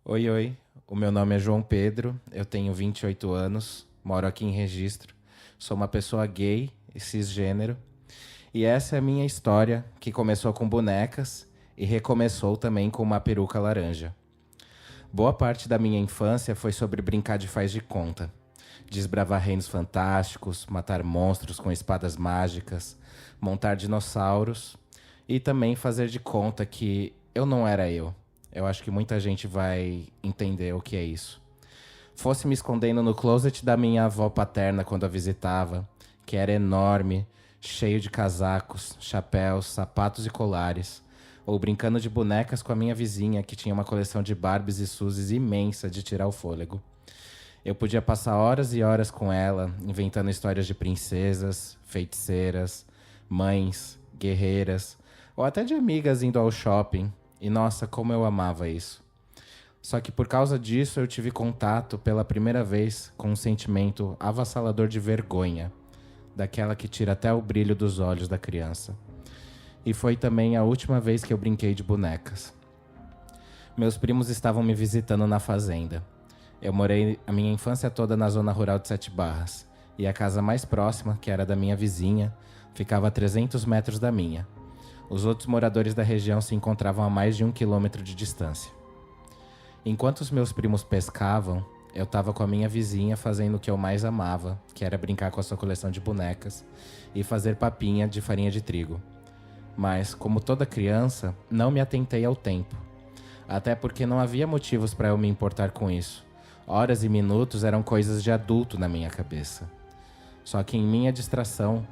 Oi, oi. O meu nome é João Pedro, eu tenho 28 anos, moro aqui em Registro. Sou uma pessoa gay e cisgênero. E essa é a minha história, que começou com bonecas e recomeçou também com uma peruca laranja. Boa parte da minha infância foi sobre brincar de faz de conta. Desbravar reinos fantásticos, matar monstros com espadas mágicas, montar dinossauros e também fazer de conta que eu não era eu. Eu acho que muita gente vai entender o que é isso. Fosse me escondendo no closet da minha avó paterna quando a visitava, que era enorme, cheio de casacos, chapéus, sapatos e colares, ou brincando de bonecas com a minha vizinha, que tinha uma coleção de Barbies e Suzies imensa de tirar o fôlego. Eu podia passar horas e horas com ela, inventando histórias de princesas, feiticeiras, mães, guerreiras, ou até de amigas indo ao shopping. E nossa, como eu amava isso. Só que por causa disso eu tive contato pela primeira vez com um sentimento avassalador de vergonha, daquela que tira até o brilho dos olhos da criança. E foi também a última vez que eu brinquei de bonecas. Meus primos estavam me visitando na fazenda. Eu morei a minha infância toda na zona rural de Sete Barras, e a casa mais próxima, que era da minha vizinha, ficava a 300 metros da minha. Os outros moradores da região se encontravam a mais de 1 quilômetro de distância. Enquanto os meus primos pescavam, eu estava com a minha vizinha fazendo o que eu mais amava, que era brincar com a sua coleção de bonecas e fazer papinha de farinha de trigo. Mas, como toda criança, não me atentei ao tempo. Até porque não havia motivos para eu me importar com isso. Horas e minutos eram coisas de adulto na minha cabeça. Só que em minha distração,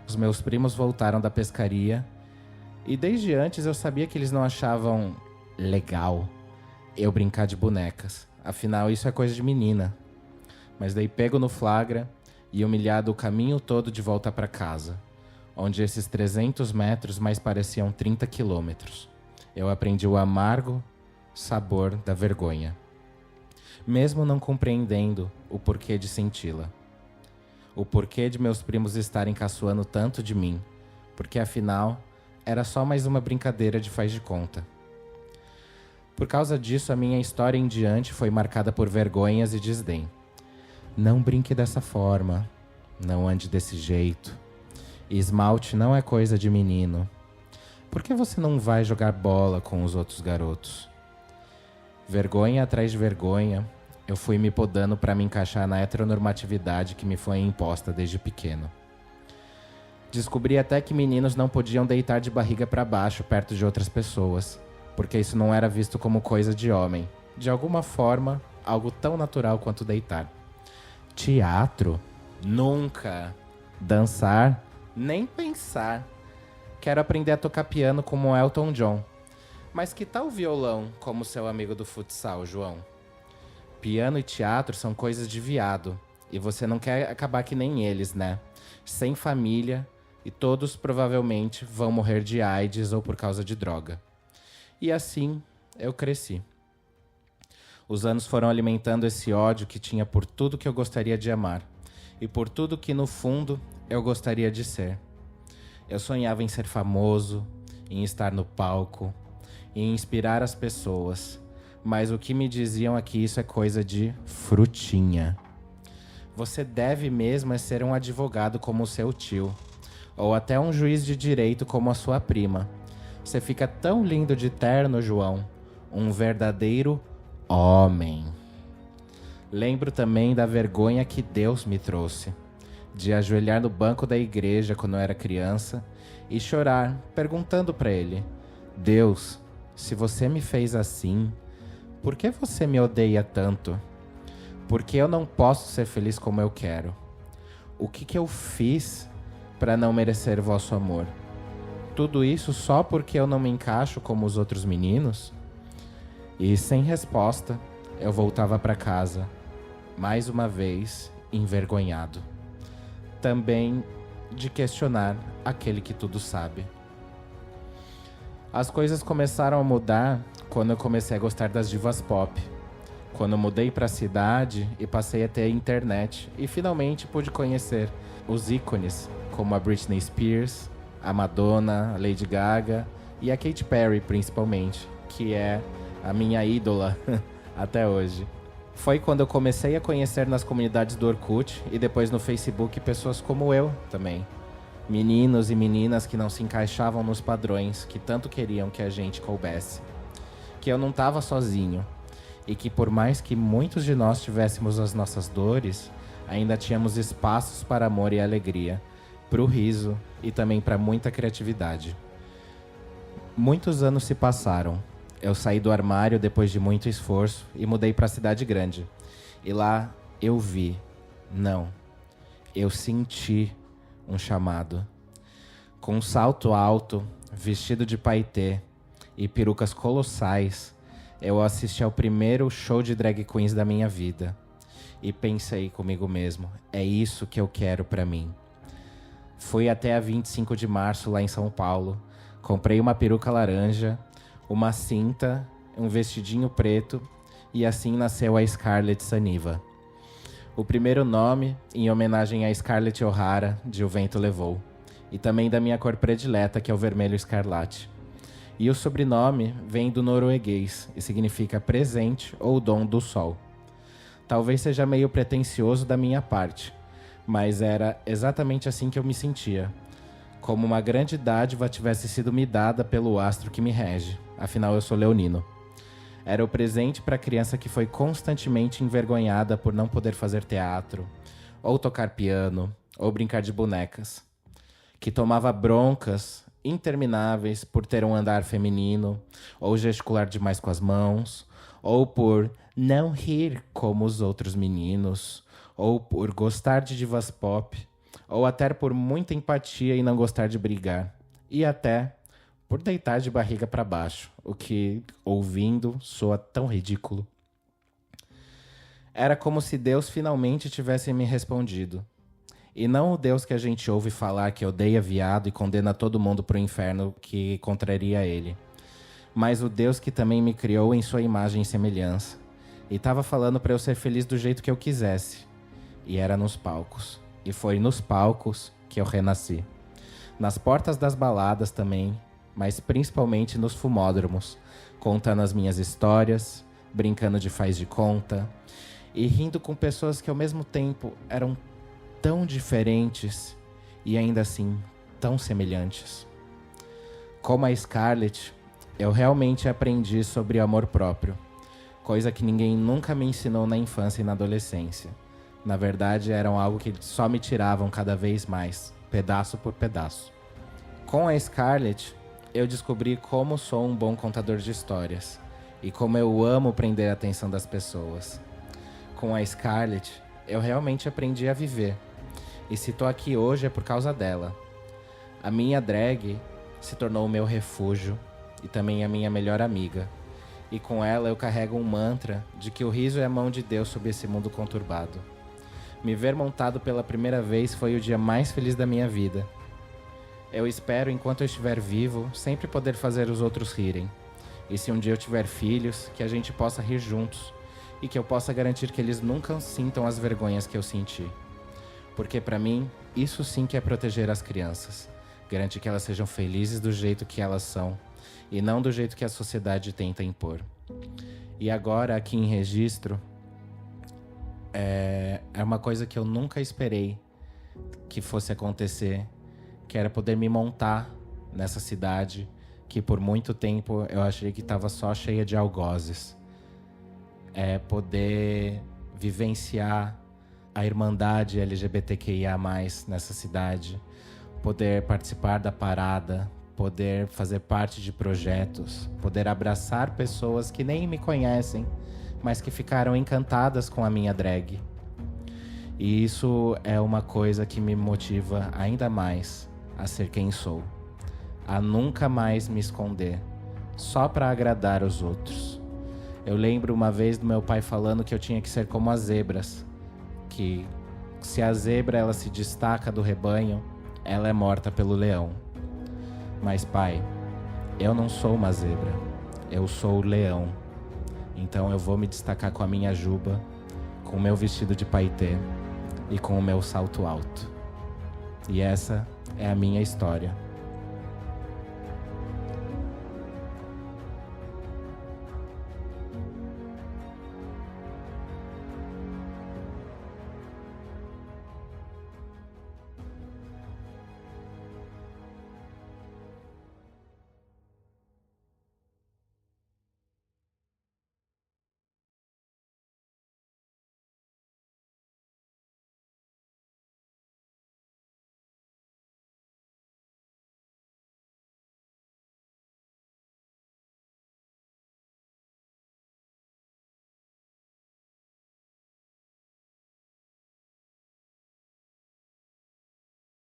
os meus primos voltaram da pescaria e desde antes eu sabia que eles não achavam legal eu brincar de bonecas. Afinal, isso é coisa de menina. Mas dei pego no flagra e humilhado o caminho todo de volta para casa, onde esses 300 metros mais pareciam 30 quilômetros. Eu aprendi o amargo sabor da vergonha, mesmo não compreendendo o porquê de senti-la. O porquê de meus primos estarem caçoando tanto de mim, porque afinal era só mais uma brincadeira de faz de conta. Por causa disso, a minha história em diante foi marcada por vergonhas e desdém. Não brinque dessa forma, não ande desse jeito. Esmalte não é coisa de menino. Por que você não vai jogar bola com os outros garotos? Vergonha atrás de vergonha, eu fui me podando para me encaixar na heteronormatividade que me foi imposta desde pequeno. Descobri até que meninos não podiam deitar de barriga para baixo perto de outras pessoas, porque isso não era visto como coisa de homem. De alguma forma, algo tão natural quanto deitar. Teatro? Nunca. Dançar? Nem pensar. Quero aprender a tocar piano como Elton John. Mas que tal violão como seu amigo do futsal, João? Piano e teatro são coisas de viado. E você não quer acabar que nem eles, né? Sem família, e todos provavelmente vão morrer de AIDS ou por causa de droga. E assim eu cresci. Os anos foram alimentando esse ódio que tinha por tudo que eu gostaria de amar e por tudo que no fundo eu gostaria de ser. Eu sonhava em ser famoso, em estar no palco, em inspirar as pessoas, mas o que me diziam é que isso é coisa de frutinha. Você deve mesmo ser um advogado como o seu tio, ou até um juiz de direito como a sua prima. Você fica tão lindo de terno, João. Um verdadeiro homem. Lembro também da vergonha que Deus me trouxe. De ajoelhar no banco da igreja quando eu era criança e chorar, perguntando para ele: Deus, se você me fez assim, por que você me odeia tanto? Por que eu não posso ser feliz como eu quero? O que eu fiz para não merecer vosso amor? Tudo isso só porque eu não me encaixo como os outros meninos? E sem resposta, eu voltava para casa, mais uma vez envergonhado. Também de questionar aquele que tudo sabe. As coisas começaram a mudar quando eu comecei a gostar das divas pop. Quando eu mudei para a cidade e passei a ter internet e finalmente pude conhecer os ícones como a Britney Spears, a Madonna, a Lady Gaga e a Katy Perry principalmente, que é a minha ídola Até hoje. Foi quando eu comecei a conhecer nas comunidades do Orkut e depois no Facebook pessoas como eu também. Meninos e meninas que não se encaixavam nos padrões que tanto queriam que a gente coubesse. Que eu não estava sozinho. E que por mais que muitos de nós tivéssemos as nossas dores, ainda tínhamos espaços para amor e alegria, para o riso e também para muita criatividade. Muitos anos se passaram. Eu saí do armário depois de muito esforço e mudei para a cidade grande. E lá eu vi, não, eu senti um chamado. Com um salto alto, vestido de paetê e perucas colossais, eu assisti ao primeiro show de drag queens da minha vida. E pensei comigo mesmo, é isso que eu quero para mim. Fui até a 25 de março lá em São Paulo, comprei uma peruca laranja, uma cinta, um vestidinho preto, e assim nasceu a Scarlett Saniva. O primeiro nome, em homenagem a Scarlett O'Hara, de O Vento Levou, e também da minha cor predileta, que é o vermelho escarlate. E o sobrenome vem do norueguês e significa presente ou dom do sol. Talvez seja meio pretensioso da minha parte, mas era exatamente assim que eu me sentia. Como uma grande dádiva tivesse sido me dada pelo astro que me rege. Afinal, eu sou leonino. Era o presente para a criança que foi constantemente envergonhada por não poder fazer teatro, ou tocar piano, ou brincar de bonecas. Que tomava broncas intermináveis por ter um andar feminino, ou gesticular demais com as mãos, ou por não rir como os outros meninos, ou por gostar de divas pop, ou até por muita empatia e não gostar de brigar, e até por deitar de barriga para baixo, o que, ouvindo, soa tão ridículo. Era como se Deus finalmente tivesse me respondido. E não o Deus que a gente ouve falar que odeia viado e condena todo mundo pro inferno que contraria ele, mas o Deus que também me criou em sua imagem e semelhança, e estava falando para eu ser feliz do jeito que eu quisesse. E era nos palcos. E foi nos palcos que eu renasci. Nas portas das baladas também, mas principalmente nos fumódromos, contando as minhas histórias, brincando de faz de conta, e rindo com pessoas que ao mesmo tempo eram tão diferentes e ainda assim tão semelhantes. Como a Scarlett, eu realmente aprendi sobre amor próprio, coisa que ninguém nunca me ensinou na infância e na adolescência. Na verdade, eram algo que só me tiravam cada vez mais, pedaço por pedaço. Com a Scarlett, eu descobri como sou um bom contador de histórias e como eu amo prender a atenção das pessoas. Com a Scarlett, eu realmente aprendi a viver. E se tô aqui hoje é por causa dela. A minha drag se tornou o meu refúgio e também a minha melhor amiga. E com ela eu carrego um mantra de que o riso é a mão de Deus sobre esse mundo conturbado. Me ver montado pela primeira vez foi o dia mais feliz da minha vida. Eu espero, enquanto eu estiver vivo, sempre poder fazer os outros rirem. E se um dia eu tiver filhos, que a gente possa rir juntos. E que eu possa garantir que eles nunca sintam as vergonhas que eu senti. Porque pra mim, isso sim que é proteger as crianças. Garantir que elas sejam felizes do jeito que elas são. E não do jeito que a sociedade tenta impor. E agora, aqui em Registro, é uma coisa que eu nunca esperei que fosse acontecer, que era poder me montar nessa cidade que por muito tempo eu achei que estava só cheia de algozes. Poder vivenciar a irmandade LGBTQIA+, nessa cidade, poder participar da parada, poder fazer parte de projetos, poder abraçar pessoas que nem me conhecem, mas que ficaram encantadas com a minha drag. E isso é uma coisa que me motiva ainda mais a ser quem sou. A nunca mais me esconder, só para agradar os outros. Eu lembro uma vez do meu pai falando que eu tinha que ser como as zebras, que se a zebra ela se destaca do rebanho, ela é morta pelo leão. Mas pai, eu não sou uma zebra, eu sou o leão. Então eu vou me destacar com a minha juba, com o meu vestido de paetê e com o meu salto alto. E essa é a minha história.